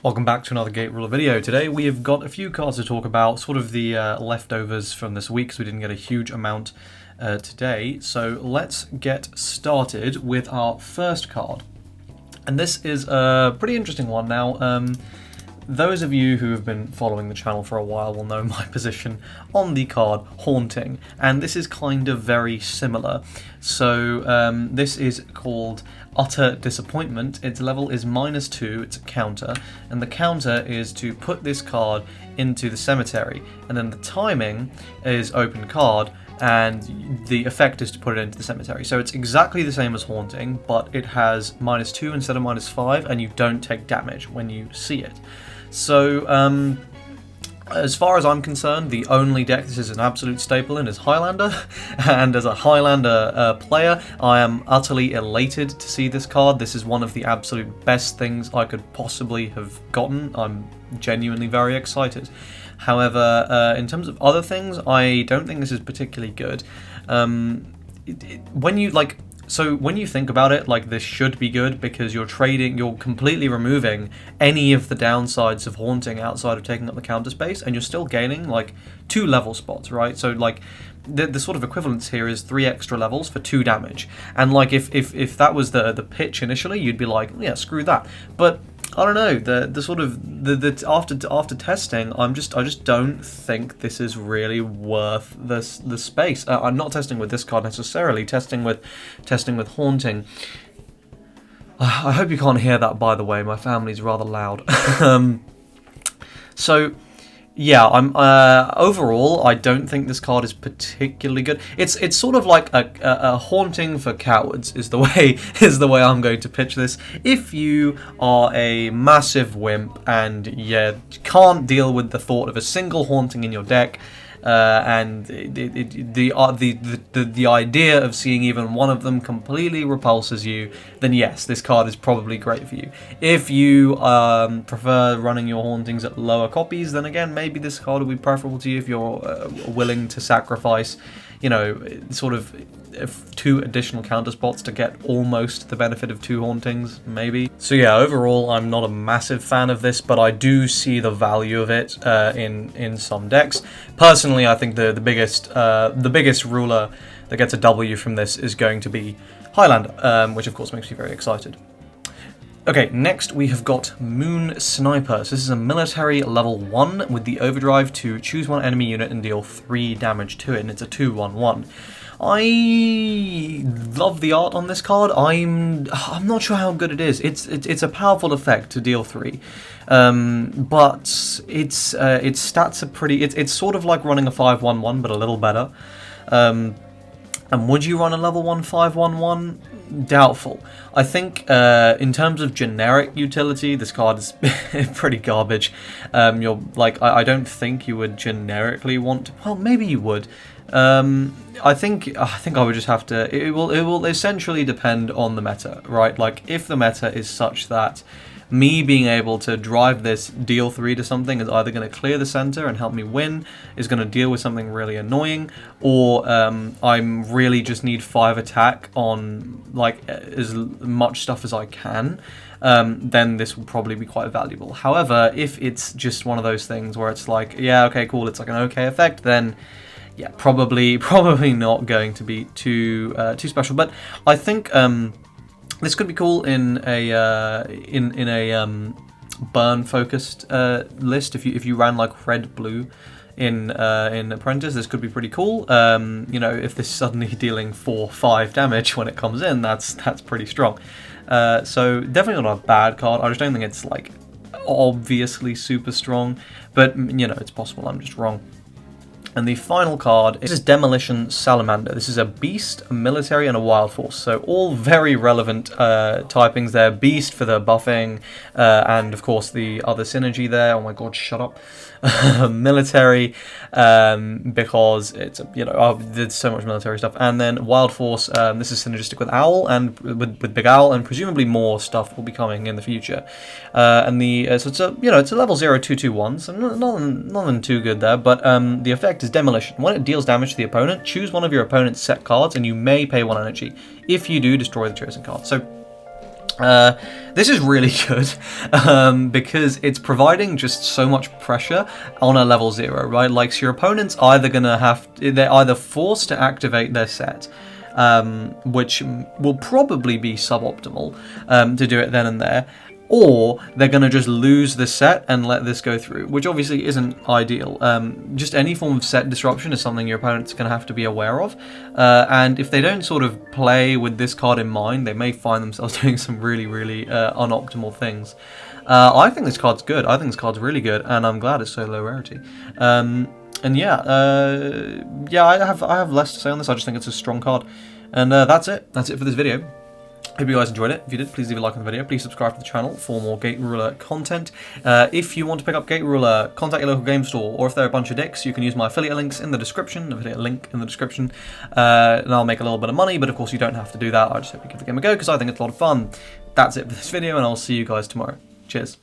Welcome back to another Gate Ruler video. Today we have got a few cards to talk about, sort of the leftovers from this week, because we didn't get a huge amount today. So let's get started with our first card. And this is a pretty interesting one. Now, those of you who have been following the channel for a while will know my position on the card Haunting, and this is kind of very similar. So this is called Utter Disappointment. Its level is -2, it's a counter, and the counter is to put this card into the cemetery, and then the timing is open card, and the effect is to put it into the cemetery. So it's exactly the same as Haunting, but it has -2 instead of -5, and you don't take damage when you see it. So, as far as I'm concerned, the only deck this is an absolute staple in is Highlander, and as a Highlander player, I am utterly elated to see this card. This is one of the absolute best things I could possibly have gotten. I'm genuinely very excited. However, in terms of other things, I don't think this is particularly good. When you think about it, like, this should be good because you're completely removing any of the downsides of Haunting outside of taking up the counter space, and you're still gaining like 2 level spots, right? So like the sort of equivalence here is 3 extra levels for 2 damage, and like if that was the pitch initially, you'd be like, yeah, screw that. But I don't know, after testing, I just don't think this is really worth the space. I'm not testing with this card necessarily, testing with Haunting. I hope you can't hear that, by the way. My family's rather loud. So yeah, overall, I don't think this card is particularly good. It's sort of like a Haunting for cowards is the way I'm going to pitch this. If you are a massive wimp and you can't deal with the thought of a single Haunting in your deck, and the idea of seeing even one of them completely repulses you, then yes, this card is probably great for you. If you prefer running your Hauntings at lower copies, then again, maybe this card will be preferable to you if you're willing to sacrifice, you know, sort of 2 additional counter spots to get almost the benefit of 2 Hauntings, maybe. So yeah, overall, I'm not a massive fan of this, but I do see the value of it in some decks. Personally, I think the biggest ruler that gets a W from this is going to be Highlander, which of course makes me very excited. Okay, next we have got Moon Sniper. So this is a military level 1 with the overdrive to choose 1 enemy unit and deal 3 damage to it, and it's a 2/1/1. I love the art on this card. I'm not sure how good it is. It's a powerful effect to deal 3, but its stats are pretty. It's sort of like running a 5/1/1, but a little better. And would you run a level 1 5/1/1? Doubtful. I think in terms of generic utility, this card is pretty garbage. I don't think you would generically want to. Well, maybe you would. I think I would just have to. It will essentially depend on the meta, right? Like, if the meta is such that me being able to drive this deal 3 to something is either going to clear the center and help me win, is going to deal with something really annoying, or I'm really just need 5 attack on like as much stuff as I can, then this will probably be quite valuable. However, if it's just one of those things where it's like, yeah, okay, cool, it's like an okay effect, then yeah, probably not going to be too special. But I think this could be cool in a burn focused list. If you ran like red blue in Apprentice, this could be pretty cool. You know, if this is suddenly dealing 4-5 damage when it comes in, that's pretty strong. So definitely not a bad card. I just don't think it's like obviously super strong, but you know, it's possible I'm just wrong. And the final card is Demolition Salamander. This is a Beast, a Military, and a Wild Force. So all very relevant typings there. Beast for the buffing, and of course the other synergy there. Oh my god, shut up. Military, because it's, you know, there's so much military stuff. And then Wild Force, this is synergistic with Owl, and with Big Owl, and presumably more stuff will be coming in the future. And so it's a, you know, it's a level 0 2/2/1, so nothing too good there. But the effect is Demolition. When it deals damage to the opponent, choose one of your opponent's set cards, and you may pay 1 energy. If you do, destroy the chosen card. So This is really good because it's providing just so much pressure on a level 0, right? Like, so your opponent's either gonna they're either forced to activate their set, which will probably be suboptimal to do it then and there, or they're going to just lose the set and let this go through, which obviously isn't ideal. Just any form of set disruption is something your opponent's going to have to be aware of, and if they don't sort of play with this card in mind, they may find themselves doing some really, really unoptimal things. I think this card's good. I think this card's really good, and I'm glad it's so low rarity. And yeah, I have less to say on this. I just think it's a strong card, and that's it. That's it for this video. Hope you guys enjoyed it. If you did, please leave a like on the video. Please subscribe to the channel for more Gate Ruler content. If you want to pick up Gate Ruler, contact your local game store, or if they're a bunch of dicks, you can use my affiliate links in the description, affiliate link in the description, and I'll make a little bit of money, but of course you don't have to do that. I just hope you give the game a go, because I think it's a lot of fun. That's it for this video, and I'll see you guys tomorrow. Cheers.